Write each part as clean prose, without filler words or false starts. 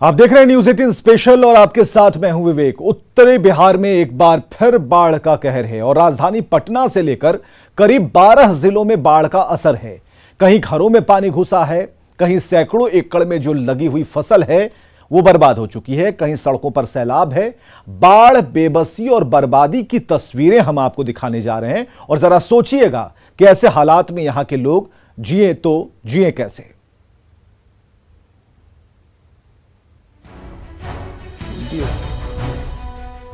आप देख रहे हैं न्यूज 18 स्पेशल और आपके साथ मैं हूं विवेक। उत्तरी बिहार में एक बार फिर बाढ़ का कहर है और राजधानी पटना से लेकर करीब 12 जिलों में बाढ़ का असर है। कहीं घरों में पानी घुसा है, कहीं सैकड़ों एकड़ में जो लगी हुई फसल है वो बर्बाद हो चुकी है, कहीं सड़कों पर सैलाब है। बाढ़, बेबसी और बर्बादी की तस्वीरें हम आपको दिखाने जा रहे हैं और जरा सोचिएगा कि ऐसे हालात में यहां के लोग जिए तो जिए कैसे।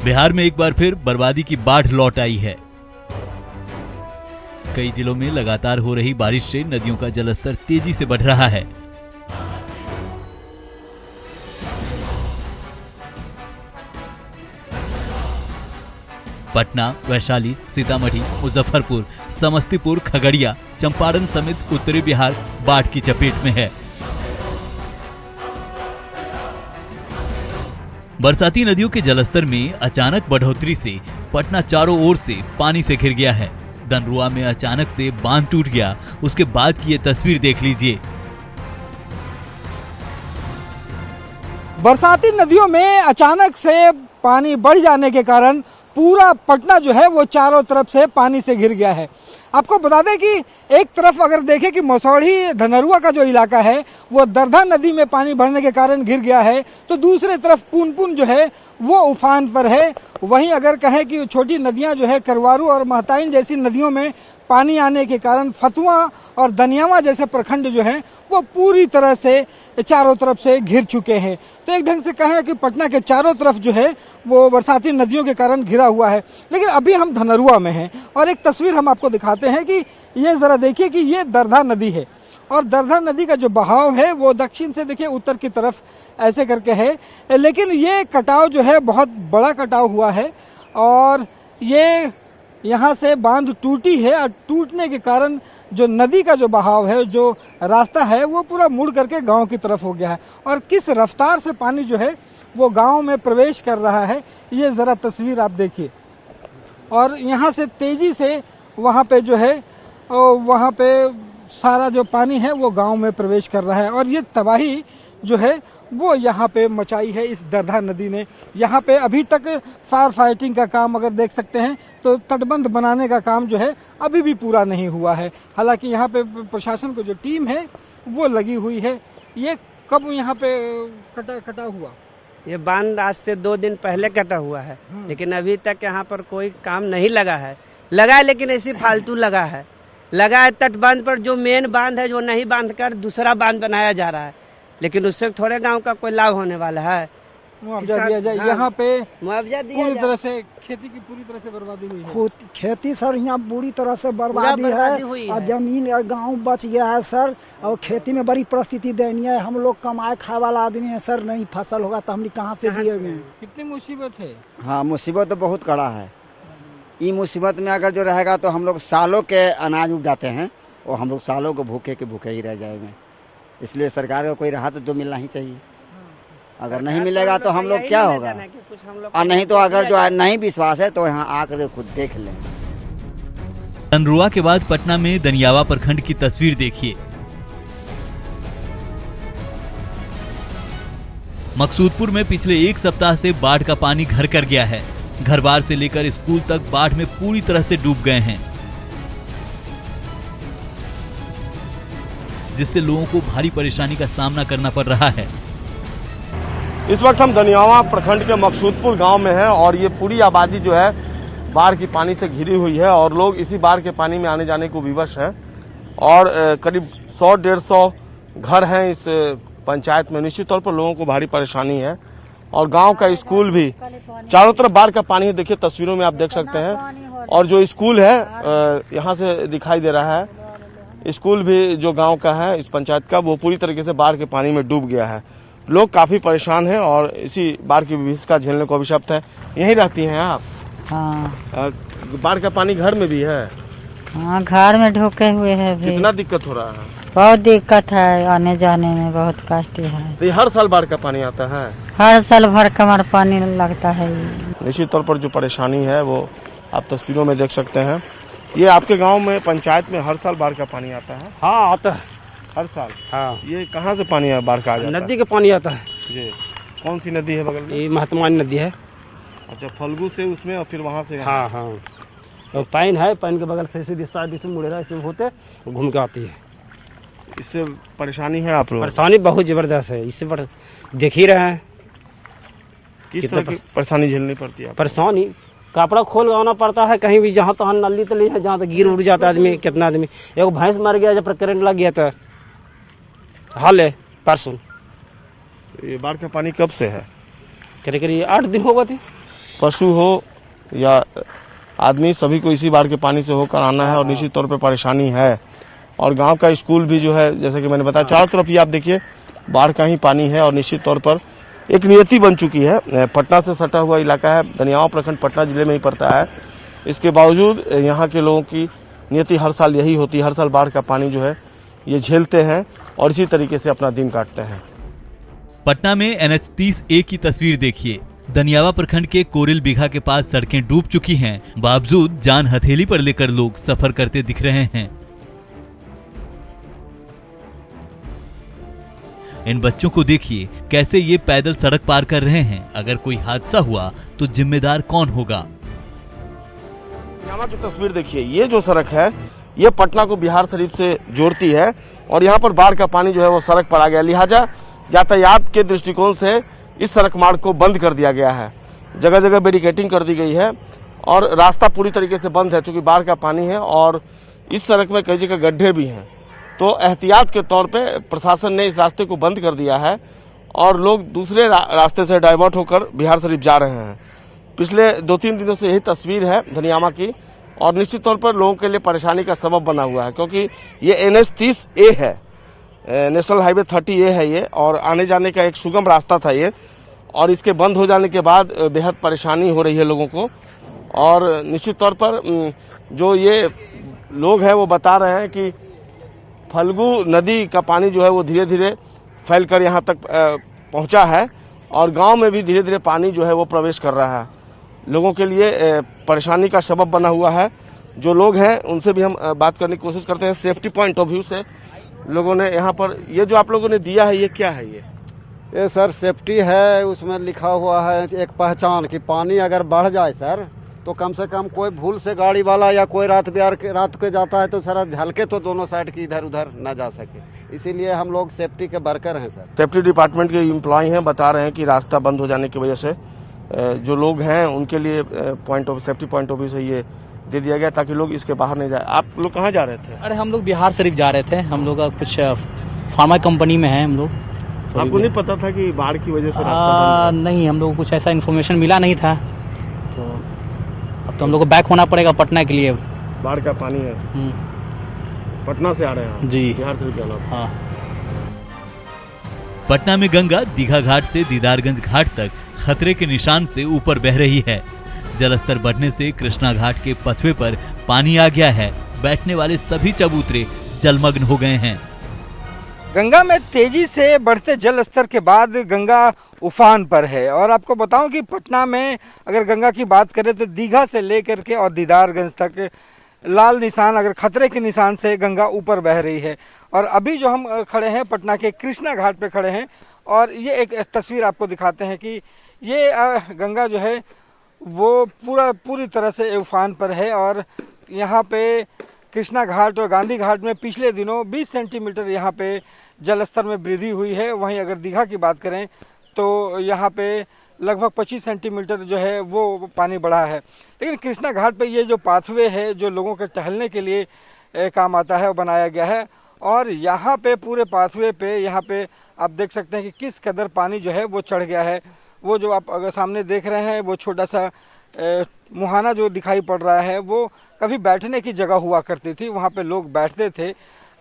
बिहार में एक बार फिर बर्बादी की बाढ़ लौट आई है। कई जिलों में लगातार हो रही बारिश से नदियों का जलस्तर तेजी से बढ़ रहा है। पटना, वैशाली, सीतामढ़ी, मुजफ्फरपुर, समस्तीपुर, खगड़िया, चंपारण समेत उत्तरी बिहार बाढ़ की चपेट में है। बरसाती नदियों के जलस्तर में अचानक बढ़ोतरी से पटना चारों ओर से पानी से घिर गया है। दनरुआ में अचानक से बांध टूट गया, उसके बाद की ये तस्वीर देख लीजिए। बरसाती नदियों में अचानक से पानी बढ़ जाने के कारण पूरा पटना जो है वो चारों तरफ से पानी से घिर गया है। आपको बता दें कि एक तरफ अगर देखें कि मसौढ़ी धनरुआ का जो इलाका है वो दरधा नदी में पानी बढ़ने के कारण घिर गया है, तो दूसरे तरफ पुनपुन जो है वो उफान पर है। वहीं अगर कहें कि छोटी नदियां जो है करवारू और महताइन जैसी नदियों में पानी आने के कारण फतुआ और दनियावा जैसे प्रखंड जो हैं वो पूरी तरह से चारों तरफ से घिर चुके हैं। तो एक ढंग से कहें कि पटना के चारों तरफ जो है वो बरसाती नदियों के कारण घिरा हुआ है। लेकिन अभी हम धनरुआ में हैं और एक तस्वीर हम आपको दिखाते हैं कि ये जरा देखिए कि ये दरधा नदी है और दरधा नदी का जो बहाव है वो दक्षिण से देखिए उत्तर की तरफ ऐसे करके है, लेकिन ये कटाव जो है बहुत बड़ा कटाव हुआ है और ये यहाँ से बांध टूटी है और टूटने के कारण जो नदी का जो बहाव है, जो रास्ता है वो पूरा मुड़ करके गांव की तरफ हो गया है और किस रफ्तार से पानी जो है वो गांव में प्रवेश कर रहा है ये ज़रा तस्वीर आप देखिए। और यहाँ से तेज़ी से वहाँ पे जो है वहाँ पे सारा जो पानी है वो गांव में प्रवेश कर रहा है और ये तबाही जो है वो यहाँ पे मचाई है इस दरधा नदी ने। यहाँ पे अभी तक फायर फाइटिंग का काम अगर देख सकते हैं तो तटबंध बनाने का काम जो है अभी भी पूरा नहीं हुआ है। हालांकि यहाँ पे प्रशासन को जो टीम है वो लगी हुई है। ये कब यहाँ पे कटा हुआ? ये बांध आज से 2 दिन पहले कटा हुआ है, लेकिन अभी तक यहाँ पर कोई काम नहीं लगा है। लगा है लेकिन ऐसी फालतू लगा है तटबंध पर जो मेन बांध है जो नहीं बांध कर दूसरा बांध बनाया जा रहा है, लेकिन उससे थोड़े गांव का कोई लाभ होने वाला है। मुआवजा दिया जाए। यहाँ पे मुआवजा दिया पूरी तरह से खेती की पूरी तरह से बर्बादी हुई है। खेती सर यहाँ बुरी तरह से बर्बादी है और जमीन और गांव बच गया है सर। और खेती में बड़ी परिस्थिति दयनीय है। हम लोग कमाए खाए वाला आदमी है सर, नहीं फसल होगा तो हम कहाँ से जिएंगे। कितनी मुसीबत है? हाँ, मुसीबत तो बहुत कड़ा है। ये मुसीबत में अगर जो रहेगा तो हम लोग सालों के अनाज उगाते हैं और हम लोग सालों को भूखे ही रह जाएंगे। इसलिए सरकार को कोई राहत तो मिलना ही चाहिए। अगर नहीं मिलेगा तो हम लोग क्या होगा, और नहीं तो अगर जो नहीं विश्वास है तो यहाँ आकर खुद देख लें। दनरुआ के बाद पटना में दनियावा प्रखंड की तस्वीर देखिए। मकसूदपुर में पिछले 1 सप्ताह से बाढ़ का पानी घर कर गया है। घर बार से लेकर स्कूल तक बाढ़ में पूरी तरह से डूब गए हैं, जिससे लोगों को भारी परेशानी का सामना करना पड़ रहा है। इस वक्त हम दनियावा प्रखंड के मकसूदपुर गांव में हैं और ये पूरी आबादी जो है बाढ़ की पानी से घिरी हुई है और लोग इसी बाढ़ के पानी में आने जाने को विवश हैं और करीब 100-150 घर हैं इस पंचायत में। निश्चित तौर पर लोगों को भारी परेशानी है और गांव का स्कूल भी चारों तरफ बाढ़ का पानी है। देखिए तस्वीरों में आप देख सकते हैं और जो स्कूल है यहाँ से दिखाई दे रहा है, स्कूल भी जो गांव का है इस पंचायत का वो पूरी तरीके से बाढ़ के पानी में डूब गया है। लोग काफी परेशान हैं और इसी बाढ़ की विभीषिका झेलने को अभिशप्त है। यहीं रहती हैं आप? हाँ। बाढ़ का पानी घर में भी है? हाँ, घर में ढुके हुए है भी। कितना दिक्कत हो रहा है? बहुत दिक्कत है, आने जाने में बहुत कष्ट है। तो हर साल बाढ़ का पानी आता है? हर साल भर कमर पानी लगता है। निश्चित तौर पर जो परेशानी है वो आप तस्वीरों में देख सकते हैं। ये आपके गांव में पंचायत में हर साल बाढ़ का पानी आता है? हाँ, आता है हर साल। हाँ। ये कहाँ से पानी बाढ़ का आ जाता है? नदी का पानी आता है जी। कौन सी नदी है बगल में? ये महात्मा नदी है। अच्छा, फल्गु से उसमें और फिर वहाँ से यहाँ। हाँ हाँ, और पाइन है, पाइन के बगल से सीधी शादी से मुड़ेरा से होते घूम के आती है। इससे परेशानी है आप लोग? परेशानी बहुत जबरदस्त है, इससे पर देख ही रहे हैं किस तरह की परेशानी झेलनी पड़ती है? परेशानी कपड़ा खोल गाना पड़ता है, कहीं भी जहाँ तहाँ नली तली है, जहाँ तक गिर उड़ जाता आदमी। कितना आदमी, एक भैंस मर गया जब करंट लग गया था, हाल है परसों। ये बाढ़ का पानी कब से है? करीब 8 दिन हो गए थे। पशु हो या आदमी, सभी को इसी बाढ़ के पानी से होकर आना है और निश्चित तौर पे परेशानी है। और गांव का स्कूल भी जो है, जैसे कि मैंने बताया, चारों तरफ ही आप देखिए बाढ़ का ही पानी है और निश्चित तौर पर एक नियति बन चुकी है। पटना से सटा हुआ इलाका है, दनियावा प्रखंड पटना जिले में ही पड़ता है। इसके बावजूद यहाँ के लोगों की नियति हर साल यही होती है, हर साल बाढ़ का पानी जो है ये झेलते हैं और इसी तरीके से अपना दिन काटते हैं। पटना में NH-30A की तस्वीर देखिए। दनियावा प्रखंड के कोरिल बिघा के पास सड़कें डूब चुकी हैं, बावजूद जान हथेली पर लेकर लोग सफर करते दिख रहे हैं। इन बच्चों को देखिए कैसे ये पैदल सड़क पार कर रहे हैं। अगर कोई हादसा हुआ तो जिम्मेदार कौन होगा? यहाँ की तस्वीर देखिए, ये जो सड़क है ये पटना को बिहार शरीफ से जोड़ती है और यहाँ पर बाढ़ का पानी जो है वो सड़क पर आ गया, लिहाजा यातायात के दृष्टिकोण से इस सड़क मार्ग को बंद कर दिया गया है। जगह जगह बैरिकेडिंग कर दी गई है और रास्ता पूरी तरीके से बंद है, चूंकि बाढ़ का पानी है और इस सड़क में कई जगह गड्ढे भी हैं। तो एहतियात के तौर पे प्रशासन ने इस रास्ते को बंद कर दिया है और लोग दूसरे रास्ते से डाइवर्ट होकर बिहार शरीफ जा रहे हैं। पिछले 2-3 दिनों से यही तस्वीर है दनियावा की और निश्चित तौर पर लोगों के लिए परेशानी का सबब बना हुआ है, क्योंकि ये NH-30A है, नेशनल हाईवे 30A है ये, और आने जाने का एक सुगम रास्ता था ये, और इसके बंद हो जाने के बाद बेहद परेशानी हो रही है लोगों को। और निश्चित तौर पर जो ये लोग हैं वो बता रहे हैं कि फल्गु नदी का पानी जो है वो धीरे धीरे फैलकर यहाँ तक पहुँचा है और गांव में भी धीरे धीरे पानी जो है वो प्रवेश कर रहा है। लोगों के लिए परेशानी का सबब बना हुआ है। जो लोग हैं उनसे भी हम बात करने की कोशिश करते हैं। सेफ्टी पॉइंट ऑफ व्यू से लोगों ने यहाँ पर, ये जो आप लोगों ने दिया है ये क्या है? ये सर सेफ्टी है, उसमें लिखा हुआ है एक पहचान कि पानी अगर बढ़ जाए सर तो कम से कम कोई भूल से गाड़ी वाला या कोई रात के जाता है तो सर झलके तो दोनों साइड की इधर उधर ना जा सके, इसीलिए हम लोग सेफ्टी के वर्कर हैं सर। सेफ्टी डिपार्टमेंट के एम्प्लॉय हैं, बता रहे हैं कि रास्ता बंद हो जाने की वजह से जो लोग हैं उनके लिए सेफ्टी पॉइंट ऑफ व्यू से ये दे दिया गया ताकि लोग इसके बाहर नहीं जाए। आप लोग कहाँ जा रहे थे? अरे हम लोग बिहार शरीफ जा रहे थे, हम लोग कुछ फार्मा कंपनी में है हम लोग। तो आपको नहीं पता था कि बाढ़ की वजह से रास्ता बंद है? नहीं, हम लोग को कुछ ऐसा इन्फॉर्मेशन मिला नहीं था, तो अब तो हम लोग को बैक होना पड़ेगा पटना के लिए। बाढ़ का पानी है, पटना से आ रहे हैं जी, बिहार शरीफ जाना। हाँ। पटना में गंगा दीघा घाट से दीदारगंज घाट तक खतरे के निशान से ऊपर बह रही है। जलस्तर बढ़ने से कृष्णा घाट के पथवे पर पानी आ गया है। बैठने वाले सभी चबूतरे जलमग्न हो गए हैं। गंगा में तेजी से बढ़ते जल स्तर के बाद गंगा उफान पर है। और आपको बताऊं कि पटना में अगर गंगा की बात करें तो दीघा से लेकर के और दीदारगंज तक लाल निशान, अगर खतरे के निशान से गंगा ऊपर बह रही है। और अभी जो हम खड़े हैं पटना के कृष्णा घाट पे खड़े हैं और ये एक तस्वीर आपको दिखाते हैं कि ये गंगा जो है वो पूरी तरह से उफान पर है। और यहाँ पे कृष्णा घाट और गांधी घाट में पिछले दिनों 20 सेंटीमीटर यहाँ पे जलस्तर में वृद्धि हुई है। वहीं अगर दीघा की बात करें तो यहाँ पे लगभग 25 सेंटीमीटर जो है वो पानी बढ़ा है। लेकिन कृष्णा घाट पे ये जो पाथवे है जो लोगों के टहलने के लिए काम आता है वो बनाया गया है। और यहाँ पे पूरे पाथवे पे यहाँ पे आप देख सकते हैं कि किस कदर पानी जो है वो चढ़ गया है। वो जो आप अगर सामने देख रहे हैं वो छोटा सा मुहाना जो दिखाई पड़ रहा है वो कभी बैठने की जगह हुआ करती थी, वहाँ पे लोग बैठते थे,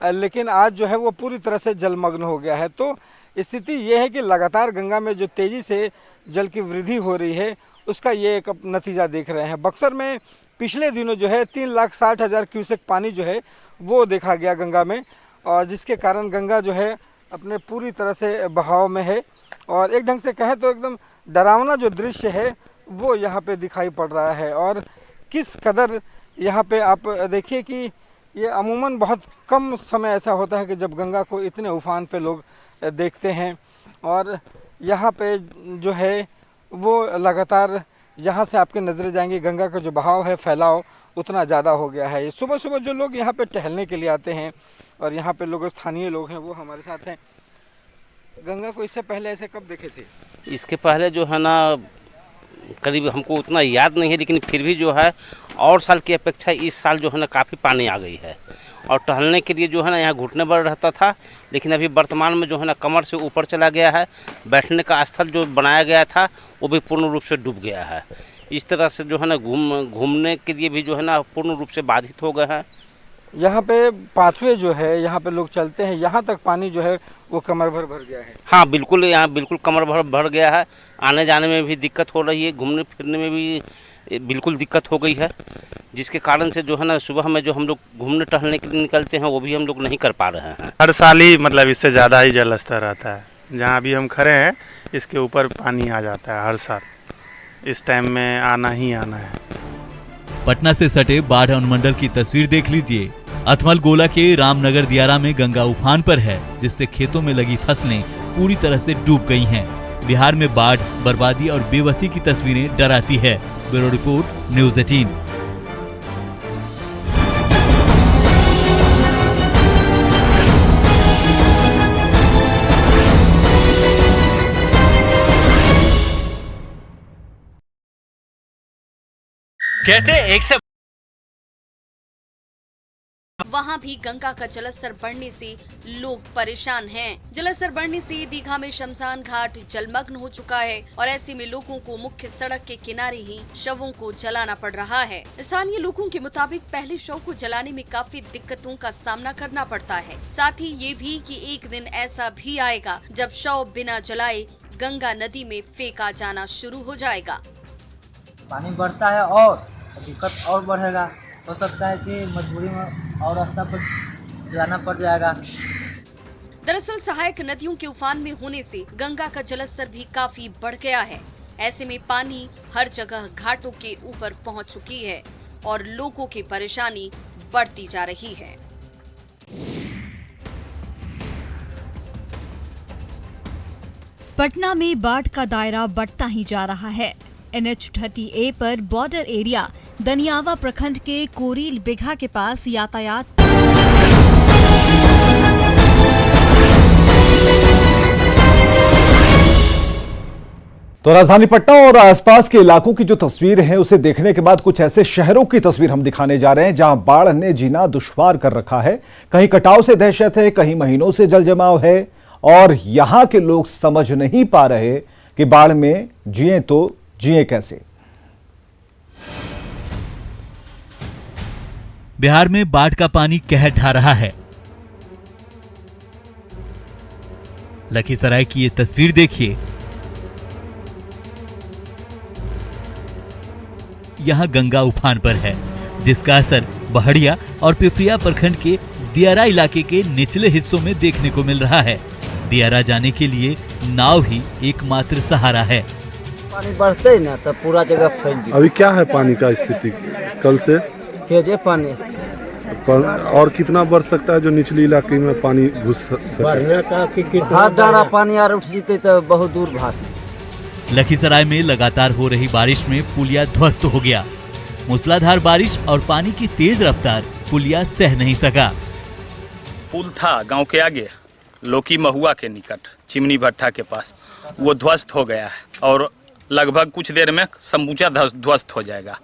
लेकिन आज जो है वो पूरी तरह से जलमग्न हो गया है। तो स्थिति ये है कि लगातार गंगा में जो तेज़ी से जल की वृद्धि हो रही है उसका ये एक नतीजा देख रहे हैं। बक्सर में पिछले दिनों जो है 3,60,000 क्यूसेक पानी जो है वो देखा गया गंगा में, और जिसके कारण गंगा जो है अपने पूरी तरह से बहाव में है। और एक ढंग से कहें तो एकदम डरावना जो दृश्य है वो यहाँ पे दिखाई पड़ रहा है। और किस कदर यहाँ पे आप देखिए कि ये अमूमन बहुत कम समय ऐसा होता है कि जब गंगा को इतने उफान पे लोग देखते हैं। और यहाँ पे जो है वो लगातार यहाँ से आपके नजरें जाएंगी, गंगा का जो बहाव है, फैलाव उतना ज़्यादा हो गया है। सुबह सुबह जो लोग यहाँ पे टहलने के लिए आते हैं और यहाँ पे लोग स्थानीय लोग हैं वो हमारे साथ हैं। गंगा को इससे पहले ऐसे कब देखे थे? इसके पहले जो है ना करीब हमको उतना याद नहीं है, लेकिन फिर भी जो है और साल की अपेक्षा इस साल जो है ना काफ़ी पानी आ गई है। और टहलने के लिए जो है ना यहाँ घुटने पर रहता था, लेकिन अभी वर्तमान में जो है ना कमर से ऊपर चला गया है। बैठने का स्थल जो बनाया गया था वो भी पूर्ण रूप से डूब गया है। इस तरह से जो है ना घूमने के लिए भी जो है ना पूर्ण रूप से बाधित हो गए हैं। यहाँ पे पाथवे जो है, यहाँ पे लोग चलते हैं, यहाँ तक पानी जो है वो कमर भर गया है। हाँ बिल्कुल, यहाँ बिल्कुल कमर भर गया है। आने जाने में भी दिक्कत हो रही है, घूमने फिरने में भी बिल्कुल दिक्कत हो गई है, जिसके कारण से जो है ना सुबह में जो हम लोग घूमने टहलने के लिए निकलते हैं वो भी हम लोग नहीं कर पा रहे हैं। हर साल ही मतलब इससे ज़्यादा ही जल स्तर रहता है। जहाँ अभी हम खड़े हैं इसके ऊपर पानी आ जाता है हर साल, इस टाइम में आना ही आना है। पटना से सटे बाढ़ अनुमंडल की तस्वीर देख लीजिए। अथमल गोला के रामनगर दियारा में गंगा उफान पर है, जिससे खेतों में लगी फसलें पूरी तरह से डूब गई हैं। बिहार में बाढ़, बर्बादी और बेबसी की तस्वीरें डराती है। Bureau report, news 18। कहते एक से वहाँ भी गंगा का जलस्तर बढ़ने से लोग परेशान हैं। जलस्तर बढ़ने से दीघा में शमशान घाट जलमग्न हो चुका है और ऐसे में लोगों को मुख्य सड़क के किनारे ही शवों को जलाना पड़ रहा है। स्थानीय लोगों के मुताबिक पहले शव को जलाने में काफी दिक्कतों का सामना करना पड़ता है। साथ ही ये भी कि एक दिन ऐसा भी आएगा जब शव बिना जलाए गंगा नदी में फेंका जाना शुरू हो जाएगा। पानी बढ़ता है और दिक्कत और बढ़ेगा। हो सकता है कि मजबूरी में और रास्ता पर जाना पड़ जाएगा। दरअसल सहायक नदियों के उफान में होने से गंगा का जलस्तर भी काफी बढ़ गया है। ऐसे में पानी हर जगह घाटों के ऊपर पहुंच चुकी है और लोगों की परेशानी बढ़ती जा रही है। पटना में बाढ़ का दायरा बढ़ता ही जा रहा है। NH30A पर बॉर्डर एरिया दनियावा प्रखंड के कोरील बिघा के पास यातायात तो राजधानी पटना और आसपास के इलाकों की जो तस्वीर है उसे देखने के बाद कुछ ऐसे शहरों की तस्वीर हम दिखाने जा रहे हैं जहां बाढ़ ने जीना दुश्वार कर रखा है। कहीं कटाव से दहशत है, कहीं महीनों से जल जमाव है और यहां के लोग समझ नहीं पा रहे कि बाढ़ में जिए तो जिए कैसे। बिहार में बाढ़ का पानी कहर ढा रहा है। लखीसराय की ये तस्वीर देखिए। यहां गंगा उफान पर है, जिसका असर बहड़िया और पिपरिया प्रखंड के दियारा इलाके के निचले हिस्सों में देखने को मिल रहा है। दियारा जाने के लिए नाव ही एकमात्र सहारा है। पानी बढ़ते ही ना तो पूरा जगह फैल गया। अभी क्या है पानी का स्थिति कल से? तेजे पानी और कितना बढ़ सकता है जो निचली इलाके में पानी घुस सके? हाथ डारा पानी यार उठ जीते तो बहुत दूर भास। लखीसराय में लगातार हो रही बारिश में पुलिया ध्वस्त हो गया। मूसलाधार बारिश और पानी की तेज रफ्तार पुलिया सह नहीं सका। पुल था गांव के आगे लोकी महुआ के निकट चिमनी भट्टा के पास, वो ध्वस्त हो गया है और लगभग कुछ देर में समूचा ध्वस्त हो जाएगा।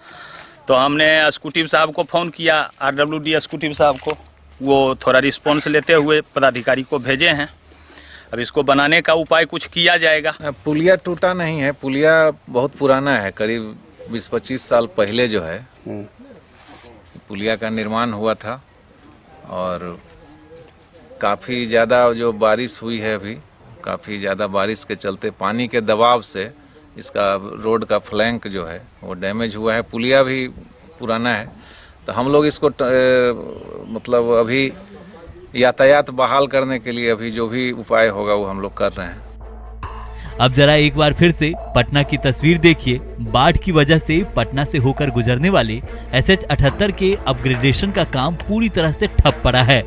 तो हमने एसक्यूटिव साहब को फ़ोन किया, RWD एसक्यूटिव साहब को, वो थोड़ा रिस्पॉन्स लेते हुए पदाधिकारी को भेजे हैं। अब इसको बनाने का उपाय कुछ किया जाएगा। पुलिया टूटा नहीं है, पुलिया बहुत पुराना है, करीब 20-25 साल पहले जो है पुलिया का निर्माण हुआ था और काफ़ी ज़्यादा जो बारिश हुई है अभी, काफ़ी ज़्यादा बारिश के चलते पानी के दबाव से इसका रोड का फ्लैंक जो है वो डैमेज हुआ है। पुलिया भी पुराना है, तो हम लोग इसको मतलब अभी यातायात बहाल करने के लिए अभी जो भी उपाय होगा वो हम लोग कर रहे हैं। अब जरा एक बार फिर से पटना की तस्वीर देखिए। बाढ़ की वजह से पटना से होकर गुजरने वाले SH-78 के अपग्रेडेशन का काम पूरी तरह से ठप पड़ा है।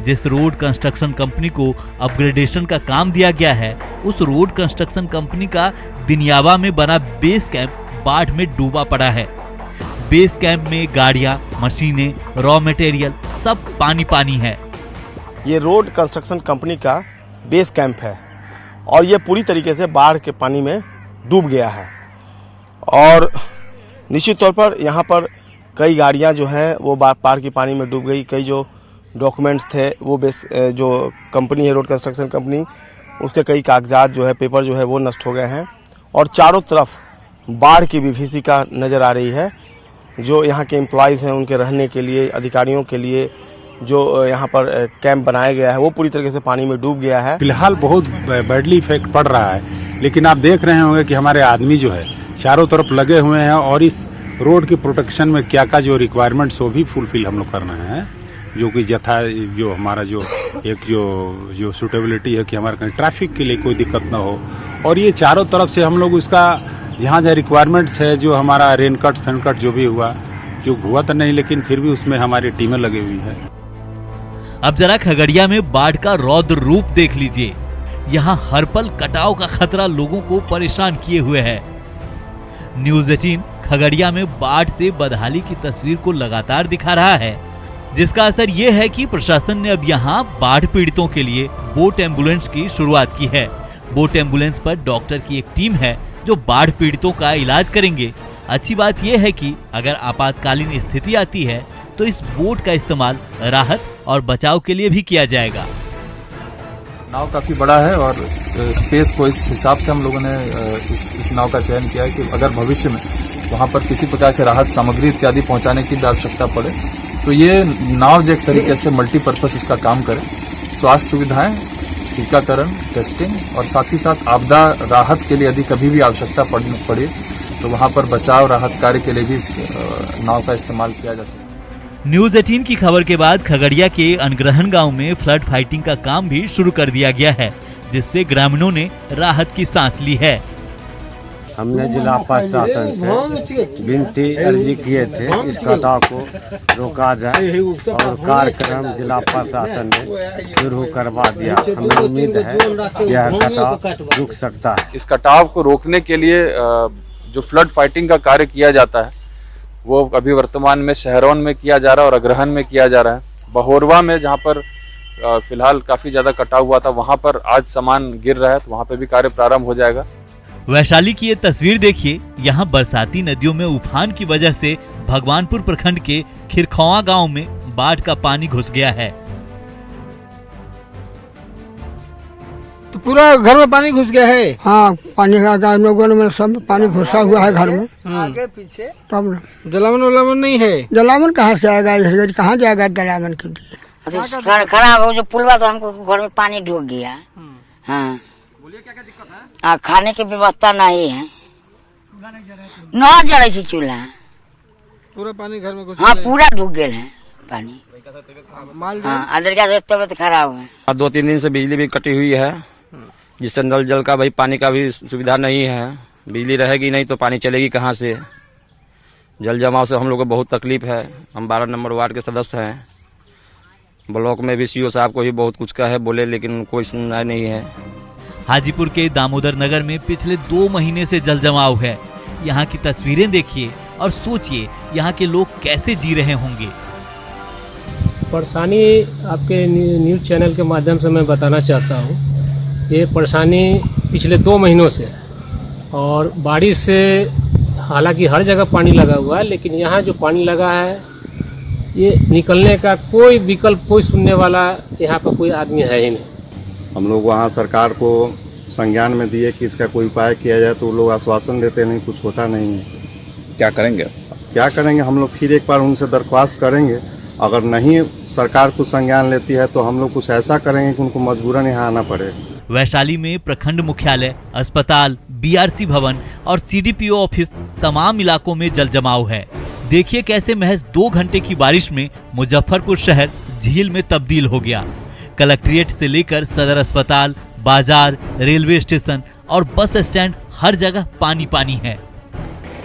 जिस रोड कंस्ट्रक्शन कंपनी को अपग्रेडेशन का काम दिया गया है, उस रोड कंस्ट्रक्शन कंपनी का दिनियावा में बना बेस कैंप बाढ़ में डूबा पड़ा है। बेस कैंप में गाड़ियां, मशीनें, रॉ मटेरियल सब पानी पानी है। ये रोड कंस्ट्रक्शन कंपनी का बेस कैंप है और ये पूरी तरीके से बाढ़ के पानी में डूब गया है और निश्चित तौर पर यहाँ पर कई गाड़ियाँ जो हैं वो बाढ़ की पानी में डूब गई। कई जो डॉक्यूमेंट्स थे वो जो कंपनी है रोड कंस्ट्रक्शन कंपनी, उसके कई कागजात जो है, पेपर जो है वो नष्ट हो गए हैं और चारों तरफ बाढ़ की विभीषिका नज़र आ रही है। जो यहाँ के एम्प्लॉयज़ हैं उनके रहने के लिए, अधिकारियों के लिए जो यहाँ पर कैंप बनाया गया है वो पूरी तरीके से पानी में डूब गया है। फिलहाल बहुत बैडली इफेक्ट पड़ रहा है, लेकिन आप देख रहे होंगे कि हमारे आदमी जो है चारों तरफ लगे हुए हैं और इस रोड की प्रोटेक्शन में क्या क्या जो रिक्वायरमेंट्स वो भी फुलफिल हम लोग कर रहे हैं, जो कि जो हमारा जो सूटेबिलिटी है कि हमारे कहीं ट्रैफिक के लिए कोई दिक्कत ना हो। और ये चारों तरफ से हम लोग उसका जहाँ जहाँ रिक्वायरमेंट्स है, जो हमारा रेनकट फैनकट जो भी हुआ तो नहीं, लेकिन फिर भी उसमें हमारी टीमें लगी हुई है। अब जरा खगड़िया में बाढ़ का रौद्र रूप देख लीजिए। यहाँ हर पल कटाव का खतरा लोगों को परेशान किए हुए है। न्यूज़ 18 खगड़िया में बाढ़ से बदहाली की तस्वीर को लगातार दिखा रहा है, जिसका असर ये है कि प्रशासन ने अब यहाँ बाढ़ पीड़ितों के लिए बोट एम्बुलेंस की शुरुआत की है। बोट एम्बुलेंस पर डॉक्टर की एक टीम है जो बाढ़ पीड़ितों का इलाज करेंगे। अच्छी बात यह है कि अगर आपातकालीन स्थिति आती है तो इस बोट का इस्तेमाल राहत और बचाव के लिए भी किया जाएगा। नाव काफ़ी बड़ा है और स्पेस को इस हिसाब से हम लोगों ने इस नाव का चयन किया है कि अगर भविष्य में वहाँ पर किसी प्रकार के राहत सामग्री इत्यादि पहुँचाने की आवश्यकता पड़े तो ये नाव जो एक तरीके से मल्टीपर्पज़ इसका काम करे। स्वास्थ्य सुविधाएं, टीकाकरण, टेस्टिंग और साथ ही साथ आपदा राहत के लिए यदि कभी भी आवश्यकता पड़े तो वहाँ पर बचाव राहत कार्य के लिए भी इस नाव का इस्तेमाल किया जा सकता है। न्यूज़ 18 की खबर के बाद खगड़िया के अनग्रहण गांव में फ्लड फाइटिंग का काम भी शुरू कर दिया गया है, जिससे ग्रामीणों ने राहत की सांस ली है। हमने जिला प्रशासन से विनती अर्जी किए थे इस कटाव को रोका जाए और कार्यक्रम जिला प्रशासन ने शुरू करवा दिया। हमें उम्मीद है कि यह कटाव रुक सकता है। इस कटाव को रोकने के लिए जो फ्लड फाइटिंग का कार्य किया जाता है वो अभी वर्तमान में शहरों में किया जा रहा है और अग्रहण में किया जा रहा है। बहोरवा में जहाँ पर फिलहाल काफी ज्यादा कटाव हुआ था वहाँ पर आज सामान गिर रहा है तो वहाँ पे भी कार्य प्रारंभ हो जाएगा। वैशाली की ये तस्वीर देखिए। यहाँ बरसाती नदियों में उफान की वजह से भगवानपुर प्रखंड के खिरखौआ गांव में बाढ़ का पानी घुस गया है। तो पूरा घर में पानी घुस गया है? हाँ, पानी का लोगों में सब पानी घुसा हुआ है घर में। आगे पीछे जलावन वलावन नहीं है? जलावन कहाँ से आएगा, कहाँ जाएगा जलावन के लिए? खराब हो जो पुलवा तो हमको घर में पानी ढूक गया। हाँ, खाने की व्यवस्था नहीं है, न जले चूल्हा, पूरा पानी घर में घुस। हाँ, पूरा ढूक गया है पानी। हाँ, तबियत खराब है। 2-3 दिन से बिजली भी कटी हुई है, जिससे नल जल का भाई पानी का भी सुविधा नहीं है। बिजली रहेगी नहीं तो पानी चलेगी कहाँ से। जल जमाव से हम लोग को बहुत तकलीफ है। हम 12 नंबर वार्ड के सदस्य हैं। ब्लॉक में भी सीओ साहब को भी बहुत कुछ कहा है, बोले लेकिन कोई सुनना नहीं है। हाजीपुर के दामोदर नगर में पिछले 2 महीने से जल जमाव है। यहाँ की तस्वीरें देखिए और सोचिए यहाँ के लोग कैसे जी रहे होंगे। परेशानी आपके न्यूज़ चैनल के माध्यम से मैं बताना चाहता हूँ। ये परेशानी पिछले 2 महीनों से है और बारिश से हालांकि हर जगह पानी लगा हुआ है, लेकिन यहाँ जो पानी लगा है ये निकलने का कोई विकल्प, कोई सुनने वाला यहाँ पर कोई आदमी है ही नहीं। हम लोग वहाँ सरकार को संज्ञान में दिए कि इसका कोई उपाय किया जाए तो वो लोग आश्वासन देते नहीं, कुछ होता नहीं है। क्या करेंगे? हम लोग फिर एक बार उनसे दरख्वास्त करेंगे। अगर नहीं सरकार कुछ संज्ञान लेती है तो हम लोग कुछ ऐसा करेंगे कि उनको मजबूरन यहाँ आना पड़े। वैशाली में प्रखंड मुख्यालय, अस्पताल, बीआरसी भवन और सीडीपीओ ऑफिस तमाम इलाकों में जल जमाव है। देखिए कैसे महज 2 घंटे की बारिश में मुजफ्फरपुर शहर झील में तब्दील हो गया। कलेक्ट्रेट से लेकर सदर अस्पताल, बाजार, रेलवे स्टेशन और बस स्टैंड हर जगह पानी पानी है।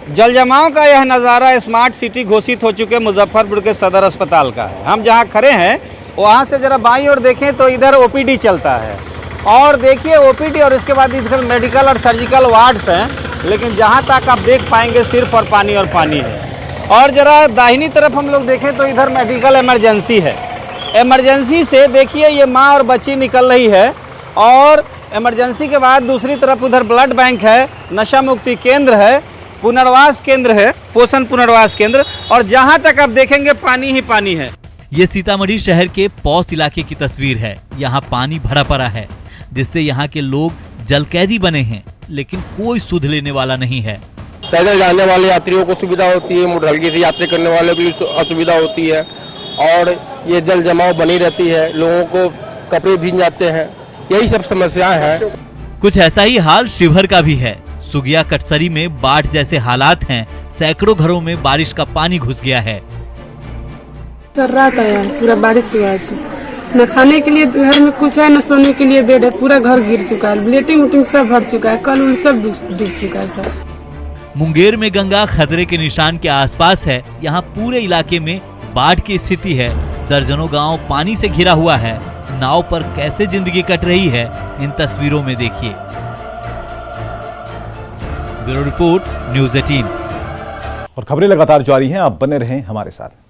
जल जमाव का यह नज़ारा स्मार्ट सिटी घोषित हो चुके मुजफ्फरपुर के सदर अस्पताल का है। हम जहां खड़े हैं वहाँ से जरा बाईं ओर देखें तो इधर ओपीडी चलता है, और देखिए ओपीडी और इसके बाद इधर मेडिकल और सर्जिकल वार्ड्स हैं, लेकिन जहाँ तक आप देख पाएंगे सिर्फ और पानी है। और जरा दाहिनी तरफ हम लोग देखें तो इधर मेडिकल इमरजेंसी है। इमरजेंसी से देखिए ये माँ और बच्ची निकल रही है, और इमरजेंसी के बाद दूसरी तरफ उधर ब्लड बैंक है, नशा मुक्ति केंद्र है, पुनर्वास केंद्र है, पोषण पुनर्वास केंद्र, और जहाँ तक आप देखेंगे पानी ही पानी है। ये सीतामढ़ी शहर के पौस इलाके की तस्वीर है। यहाँ पानी भरा पड़ा है, जिससे यहाँ के लोग जलकैदी बने हैं, लेकिन कोई सुध लेने वाला नहीं है। पैदल जाने वाले यात्रियों को सुविधा होती है, मोटरसाइकिल से यात्रा करने वालों को भी असुविधा होती है, और ये जल जमाव बनी रहती है, लोगों को कपड़े भीग जाते हैं, यही सब समस्याएं हैं। कुछ ऐसा ही हाल शिवहर का भी है। सुगिया कटसरी में बाढ़ जैसे हालात हैं, सैकड़ों घरों में बारिश का पानी घुस गया है। कर रहा था यार, पूरा बारिश हुआ है, न खाने के लिए घर में कुछ है, न सोने के लिए बेड है, पूरा घर गिर चुका है, ब्लेटिंग उटिंग सब भर चुका है, कल उल सब डूब चुका है सर। मुंगेर में गंगा खतरे के निशान के आसपास है। यहाँ पूरे इलाके में बाढ़ की स्थिति है। दर्जनों गांव पानी से घिरा हुआ है। नाव पर कैसे जिंदगी कट रही है, इन तस्वीरों में देखिए। Bureau report, news 18। और खबरें लगातार जारी हैं, आप बने रहें हमारे साथ।